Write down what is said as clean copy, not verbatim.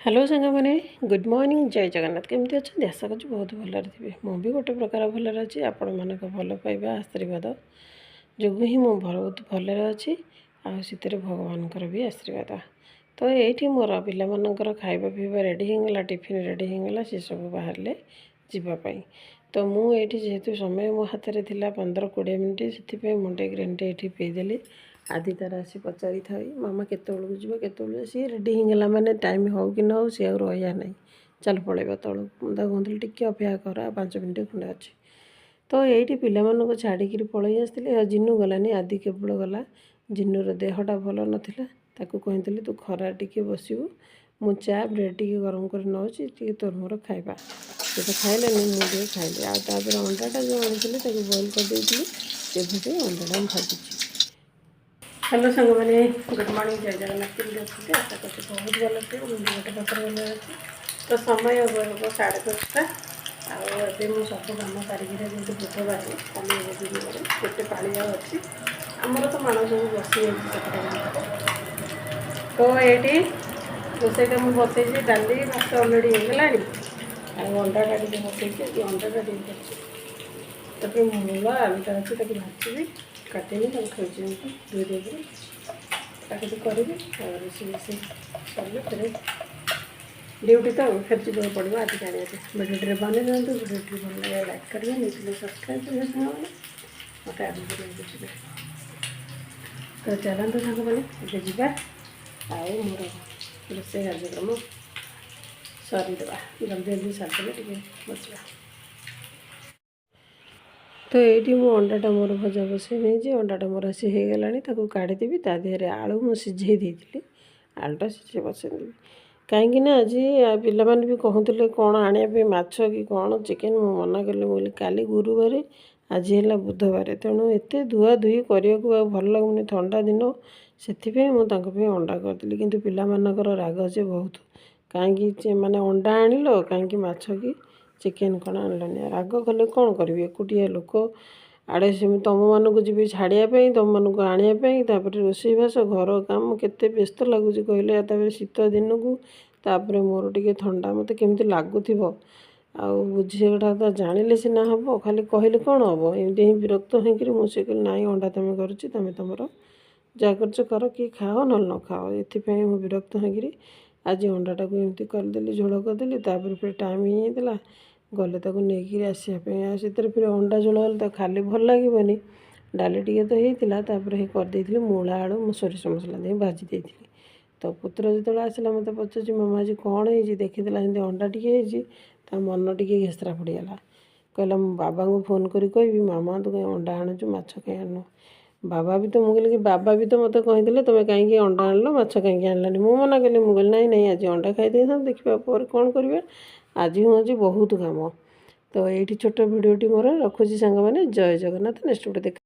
Hello सांग मैंने good morning जय जगन्नाथ केमती अच्छा आशा कर बहुत भलि थे मुझे गोटे प्रकार भलि अच्छी आपण मान भल पाइबा आशीर्वाद जो ही मुझे बहुत भलि अच्छी आर भगवान भी आशीर्वाद। तो ये मोर पिलार खाଇବା पीवा रेडी होगा टिफिन रेडी होगा सी सब बाहर जीवाई। तो मुझे जेहेतु समय मो हाथ में थी 15-20 मिनट से मुझे ग्रीन टी ये पीदेली। आदि तार आसी पचारि था मामा केतु जी सी रेडी होगा मैंने टाइम हो कि न हो सी रहा ना चल पलैब तौक कहती टिके अपेक्षा कर 5 मिनट खंडे अच्छे। तो ये पिला छाड़ी पलि आसती जिनू गलानी आदि केवल गला जिनूर देहटा भल नाला ताकू कही तू खरा टिके बसबू मु चा ब्रेड टी गरम कर नौची टी तोर मोर खाइबा से तो खाइलानी मुझे खाइली आपर अंडाटा जो आनी बॉइल कर देती अंडाटा भाजी। हेलो सांग मैंने गुड मॉर्निंग जय जगन्नाथ केमती अच्छे आशा करते बहुत भल थे मुझे गोटे प्रकार भल अच्छे। तो समय हम 10:30 आबे मुझे सब कम सारिकी जेहतु बुधवार कमी दिन गोटे पाड़ी अच्छी आमर तो माण सब बसी तो ये रोसईटा मुझे बसई डाली भात अलरेडी होगला अंडाटा टे बसई अंडाटा टे मूला आलूटा अच्छी भाजी काटेनि खोजी धोई देकर ताकि करी और सी सरले फिर ड्यूटी तो फिर जी पड़ो आज जाने भिडियो बने दिखाँ भिडियो भल लगे लाइक करेंगे नहीं सब्सक्राइब करेंगे सामने मत आगे बुझे। तो चलते साग मैंने जावा आउ मोर रोसे कार्यक्रम सरीदे जल्दी जल्दी सारिदे टे बसवा। तो ये मो अंडाटा मोर भजा बसई नहीं अंडाटा मोर आसी हो गला काढ़ीदेवी ता देहरे आलू मुझे सिझे देती आलूटा सिझे बसईदेवी कहीं आज पिलाने भी कहते कौन आने माछ कि कौन चिकेन मु मना कली बोली काली गुरुवार आज है बुधवार तेणु एत धुआ धुई करने को भल लगुनि ठंडा दिन से मुझे अंडा करदेली किंतु पिलामानकर राग से बहुत कहीं माने अंडा आनिल कहीं माछ कि चिकेन कौन आनलानी राग कले कौन करी एकुटिया लोक आड़े से तुम मानक जी छाड़ापी तुम मानक आने रोसईवास घर काम केते व्यस्त लगुच कहले शीत दिन को तापर मोर टे ठंडा मत केमती लगुव आउ बुझीटा तो जानिले सीना हम खाली कहले कौन हम एमती ही विरक्त होकर मुझे कहली ना अंडा तुम कर तुम तुम जहाँ कर कि खाओ ना न खाओ ये विरक्त होकर आज अंडाटा को एमती करदेली झोल करदेली फिर टाइम ही होता गले ताको लेकिन आसपाई से फिर अंडा झोल हेल्ले तो खाली भल लगे डाली टे तो होता करदे मूला आलू मु सोरिष मसला दे भाजी देती। तो पुत्र जो आसला मत पचार मामा आज कौन है देखीदेला अंडा टी मन टी घेसरा पड़गला कहला बाबा को फोन करी कह मामा तू कहीं अंडा आणुचु माछ कहीं आणु बाबा भी तो मुझे कि बाबा भी तो मत कही तुम कहीं अंडा आनल माछ कहीं आनलानी मु मना कली मुझे ना नहीं आज अंडा खाई देखा पर कौन करें आज हूँ बहुत काम। तो ये छोट भिडियोटी मोर रखुची सांग मैंने जय जगन्नाथ नेक्स्ट वीडियो देख।